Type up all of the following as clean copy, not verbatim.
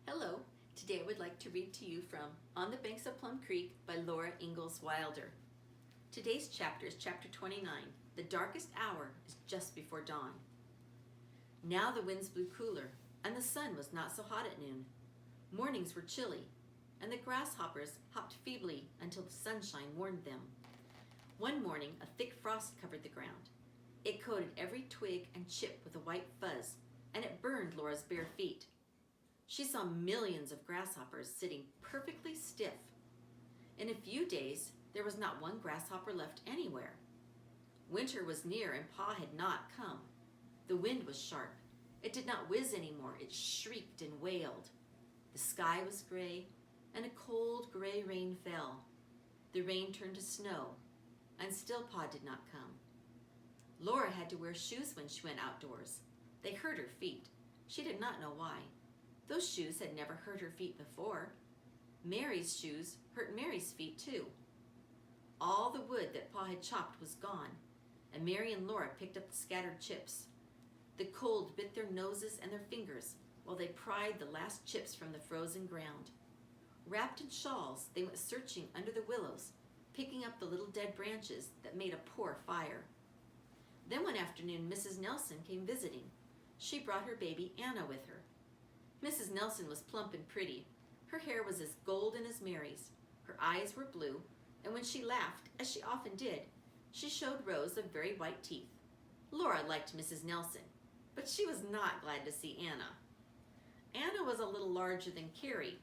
Hello, today I would like to read to you from On the Banks of Plum Creek by Laura Ingalls Wilder. Today's chapter is chapter 29. The darkest hour is just before dawn. Now the winds blew cooler, and the sun was not so hot at noon. Mornings were chilly, and the grasshoppers hopped feebly until the sunshine warmed them. One morning a thick frost covered the ground. It coated every twig and chip with a white fuzz, and it burned Laura's bare feet. She saw millions of grasshoppers sitting perfectly stiff. In a few days, there was not one grasshopper left anywhere. Winter was near and Pa had not come. The wind was sharp. It did not whiz anymore. It shrieked and wailed. The sky was gray, and a cold gray rain fell. The rain turned to snow, and still Pa did not come. Laura had to wear shoes when she went outdoors. They hurt her feet. She did not know why. Those shoes had never hurt her feet before. Mary's shoes hurt Mary's feet too. All the wood that Pa had chopped was gone, and Mary and Laura picked up the scattered chips. The cold bit their noses and their fingers while they pried the last chips from the frozen ground. Wrapped in shawls, they went searching under the willows, picking up the little dead branches that made a poor fire. Then one afternoon, Mrs. Nelson came visiting. She brought her baby Anna with her. Mrs. Nelson was plump and pretty. Her hair was as golden as Mary's. Her eyes were blue, and when she laughed, as she often did, she showed rows of very white teeth. Laura liked Mrs. Nelson, but she was not glad to see Anna. Anna was a little larger than Carrie,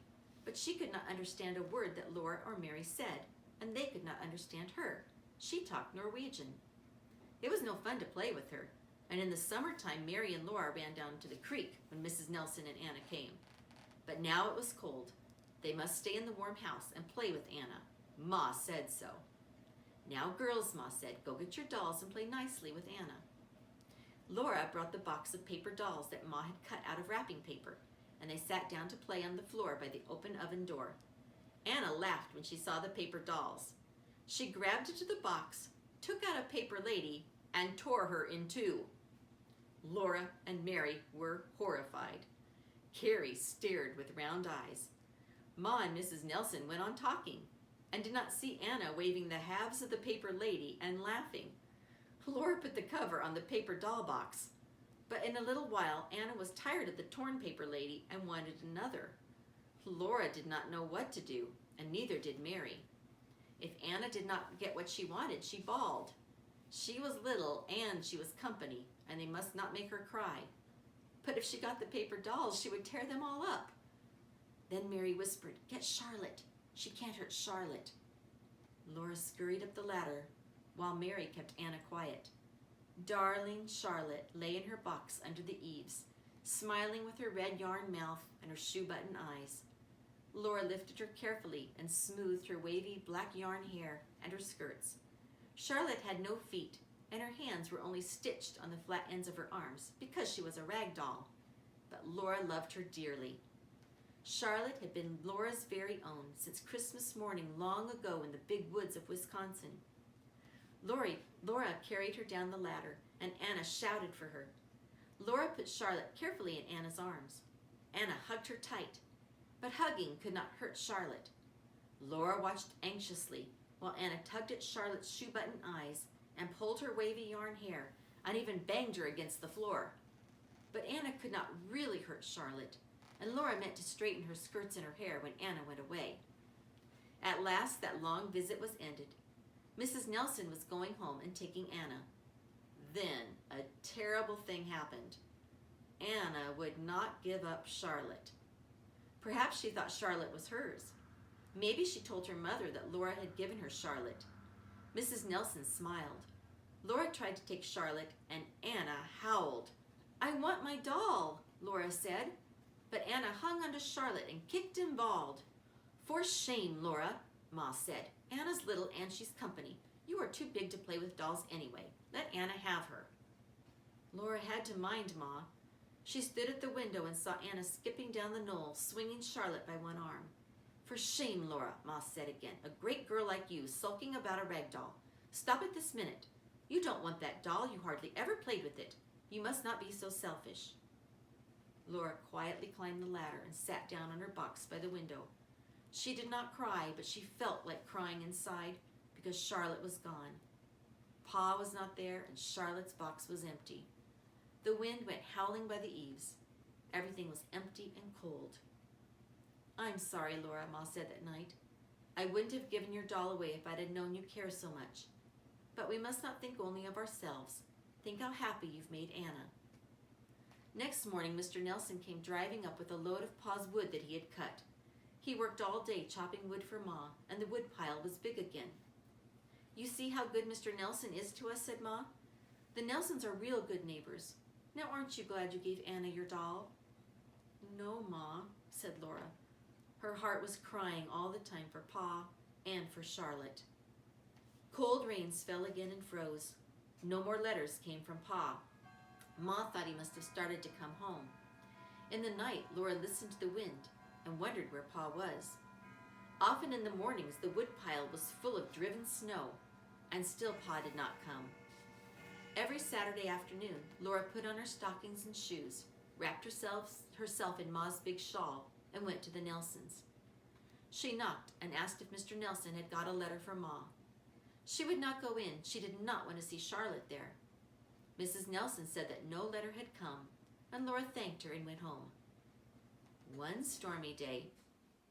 but she could not understand a word that Laura or Mary said, and they could not understand her. She talked Norwegian. It was no fun to play with her, and in the summertime, Mary and Laura ran down to the creek when Mrs. Nelson and Anna came. But now it was cold. They must stay in the warm house and play with Anna. Ma said so. Now, girls, Ma said, go get your dolls and play nicely with Anna. Laura brought the box of paper dolls that Ma had cut out of wrapping paper, and they sat down to play on the floor by the open oven door. Anna laughed when she saw the paper dolls. She grabbed into the box, took out a paper lady, and tore her in two. Laura and Mary were horrified. Carrie stared with round eyes. Ma and Mrs. Nelson went on talking and did not see Anna waving the halves of the paper lady and laughing. Laura put the cover on the paper doll box, but in a little while Anna was tired of the torn paper lady and wanted another. Laura did not know what to do, and neither did Mary. If Anna did not get what she wanted, she bawled. She was little and she was company, and they must not make her cry. But if she got the paper dolls, she would tear them all up. Then Mary whispered, "Get Charlotte. She can't hurt Charlotte." Laura scurried up the ladder, while Mary kept Anna quiet. Darling Charlotte lay in her box under the eaves, smiling with her red yarn mouth and her shoe-button eyes. Laura lifted her carefully and smoothed her wavy black yarn hair and her skirts. Charlotte had no feet, and her hands were only stitched on the flat ends of her arms because she was a rag doll. But Laura loved her dearly. Charlotte had been Laura's very own since Christmas morning long ago in the big woods of Wisconsin. Laura carried her down the ladder, and Anna shouted for her. Laura put Charlotte carefully in Anna's arms. Anna hugged her tight, but hugging could not hurt Charlotte. Laura watched anxiously while Anna tugged at Charlotte's shoe-button eyes and pulled her wavy yarn hair and even banged her against the floor. But Anna could not really hurt Charlotte, and Laura meant to straighten her skirts and her hair when Anna went away. At last that long visit was ended. Mrs. Nelson was going home and taking Anna. Then a terrible thing happened. Anna would not give up Charlotte. Perhaps she thought Charlotte was hers. Maybe she told her mother that Laura had given her Charlotte. Mrs. Nelson smiled. Laura tried to take Charlotte, and Anna howled. "I want my doll," Laura said. But Anna hung onto Charlotte and kicked and bawled. "For shame, Laura," Ma said. "Anna's little and she's company. You are too big to play with dolls anyway. Let Anna have her." Laura had to mind Ma. She stood at the window and saw Anna skipping down the knoll, swinging Charlotte by one arm. "For shame, Laura," Ma said again. "A great girl like you sulking about a rag doll. Stop it this minute. You don't want that doll. You hardly ever played with it. You must not be so selfish." Laura quietly climbed the ladder and sat down on her box by the window. She did not cry, but she felt like crying inside because Charlotte was gone. Pa was not there, and Charlotte's box was empty. The wind went howling by the eaves. Everything was empty and cold. "I'm sorry, Laura," Ma said that night. "I wouldn't have given your doll away if I'd have known you care so much. But we must not think only of ourselves. Think how happy you've made Anna." Next morning, Mr. Nelson came driving up with a load of Pa's wood that he had cut. He worked all day chopping wood for Ma, and the wood pile was big again. "You see how good Mr. Nelson is to us," said Ma. "The Nelsons are real good neighbors. Now aren't you glad you gave Anna your doll?" "No, Ma," said Laura. Her heart was crying all the time for Pa and for Charlotte. Cold rains fell again and froze. No more letters came from Pa. Ma thought he must have started to come home. In the night, Laura listened to the wind and wondered where Pa was. Often in the mornings, the wood pile was full of driven snow, and still Pa did not come. Every Saturday afternoon, Laura put on her stockings and shoes, wrapped herself in Ma's big shawl, and went to the Nelsons. She knocked and asked if Mr. Nelson had got a letter from Ma. She would not go in. She did not want to see Charlotte there. Mrs. Nelson said that no letter had come, and Laura thanked her and went home. One stormy day,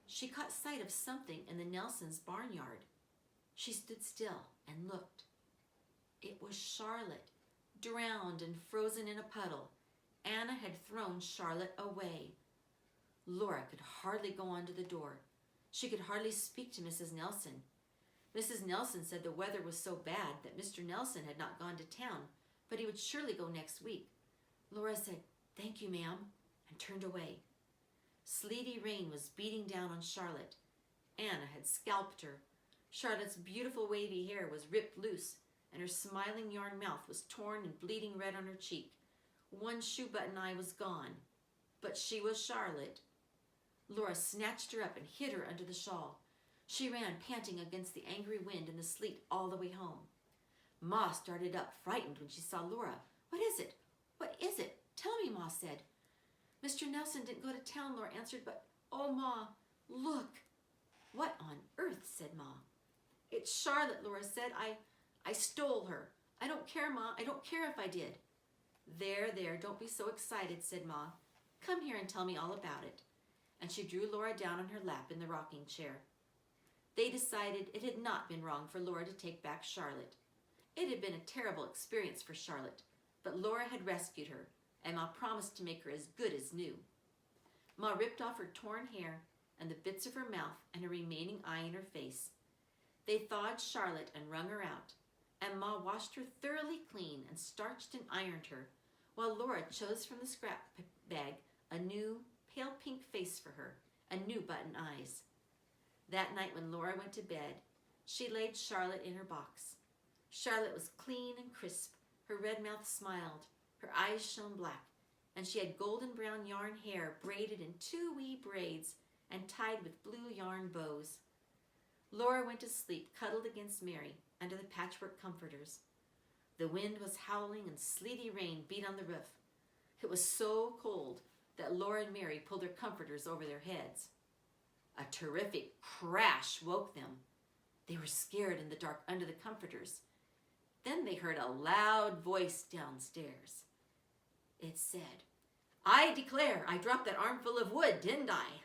she caught sight of something in the Nelsons' barnyard. She stood still and looked. It was Charlotte, drowned and frozen in a puddle. Anna had thrown Charlotte away. Laura could hardly go on to the door. She could hardly speak to Mrs. Nelson. Mrs. Nelson said the weather was so bad that Mr. Nelson had not gone to town, but he would surely go next week. Laura said, "Thank you, ma'am," and turned away. Sleety rain was beating down on Charlotte. Anna had scalped her. Charlotte's beautiful wavy hair was ripped loose, and her smiling yarn mouth was torn and bleeding red on her cheek. One shoe button eye was gone, but she was Charlotte. Laura snatched her up and hid her under the shawl. She ran panting against the angry wind and the sleet all the way home. Ma started up, frightened, when she saw Laura. "What is it? What is it? Tell me," Ma said. "Mr. Nelson didn't go to town," Laura answered, "but, oh, Ma, look." "What on earth?" said Ma. "It's Charlotte," Laura said. I stole her. I don't care, Ma. I don't care if I did." There, don't be so excited," said Ma. "Come here and tell me all about it." And she drew Laura down on her lap in the rocking chair. They decided it had not been wrong for Laura to take back Charlotte. It had been a terrible experience for Charlotte, but Laura had rescued her, and Ma promised to make her as good as new. Ma ripped off her torn hair and the bits of her mouth and a remaining eye in her face. They thawed Charlotte and wrung her out, and Ma washed her thoroughly clean and starched and ironed her, while Laura chose from the scrap bag a new pale pink face for her and new button eyes. That night when Laura went to bed, she laid Charlotte in her box. Charlotte was clean and crisp. Her red mouth smiled. Her eyes shone black, and she had golden brown yarn hair braided in 2 wee braids and tied with blue yarn bows. Laura went to sleep cuddled against Mary under the patchwork comforters. The wind was howling and sleety rain beat on the roof. It was so cold that Laura and Mary pulled their comforters over their heads. A terrific crash woke them. They were scared in the dark under the comforters. Then they heard a loud voice downstairs. It said, "I declare I dropped that armful of wood, didn't I?"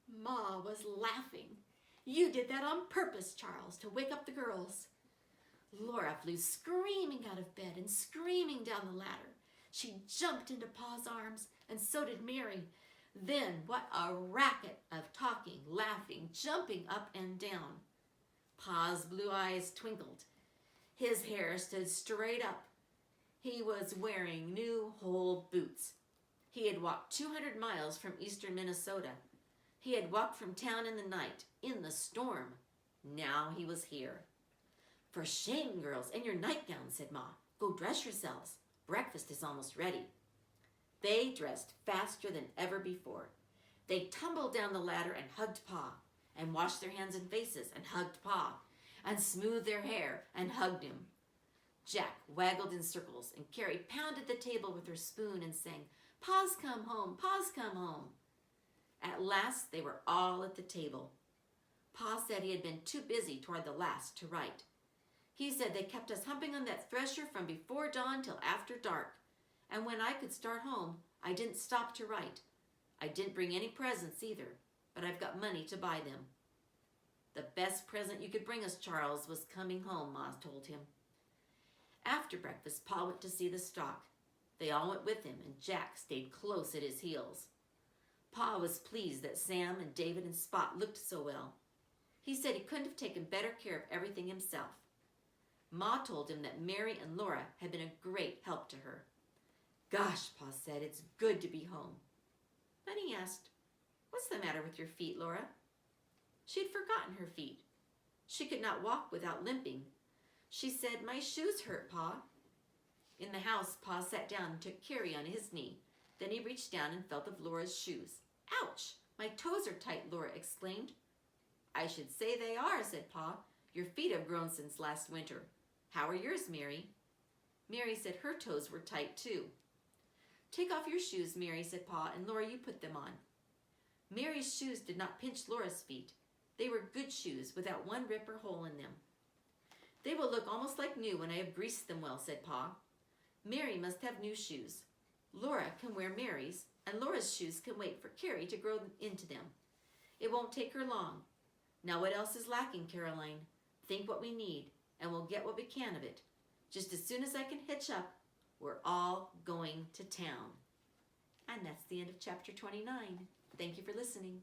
Ma was laughing. "You did that on purpose, Charles, to wake up the girls." Laura flew screaming out of bed and screaming down the ladder. She jumped into Pa's arms, and so did Mary. Then what a racket of talking, laughing, jumping up and down. Pa's blue eyes twinkled. His hair stood straight up. He was wearing new whole boots. He had walked 200 miles from eastern Minnesota. He had walked from town in the night, in the storm. Now he was here. "For shame, girls, and your nightgowns," said Ma. "Go dress yourselves. Breakfast is almost ready." They dressed faster than ever before. They tumbled down the ladder and hugged Pa, and washed their hands and faces and hugged Pa, and smoothed their hair and hugged him. Jack waggled in circles, and Carrie pounded the table with her spoon and sang, Pa's come home, Pa's come home. At last they were all at the table. Pa said he had been too busy toward the last to write. He said they kept us humping on that thresher from before dawn till after dark, and when I could start home, I didn't stop to write. I didn't bring any presents either, but I've got money to buy them. The best present you could bring us, Charles, was coming home, Ma told him. After breakfast, Pa went to see the stock. They all went with him, and Jack stayed close at his heels. Pa was pleased that Sam and David and Spot looked so well. He said he couldn't have taken better care of everything himself. Ma told him that Mary and Laura had been a great help to her. Gosh, Pa said, it's good to be home. Then he asked, what's the matter with your feet, Laura? She'd forgotten her feet. She could not walk without limping. She said, my shoes hurt, Pa. In the house, Pa sat down and took Carrie on his knee. Then he reached down and felt of Laura's shoes. Ouch! My toes are tight, Laura exclaimed. I should say they are, said Pa. Your feet have grown since last winter. How are yours, Mary? Mary said her toes were tight, too. Take off your shoes, Mary, said Pa, and Laura, you put them on. Mary's shoes did not pinch Laura's feet. They were good shoes, without one rip or hole in them. They will look almost like new when I have greased them well, said Pa. Mary must have new shoes. Laura can wear Mary's, and Laura's shoes can wait for Carrie to grow into them. It won't take her long. Now what else is lacking, Caroline? Think what we need, and we'll get what we can of it. Just as soon as I can hitch up, we're all going to town. And that's the end of chapter 29. Thank you for listening.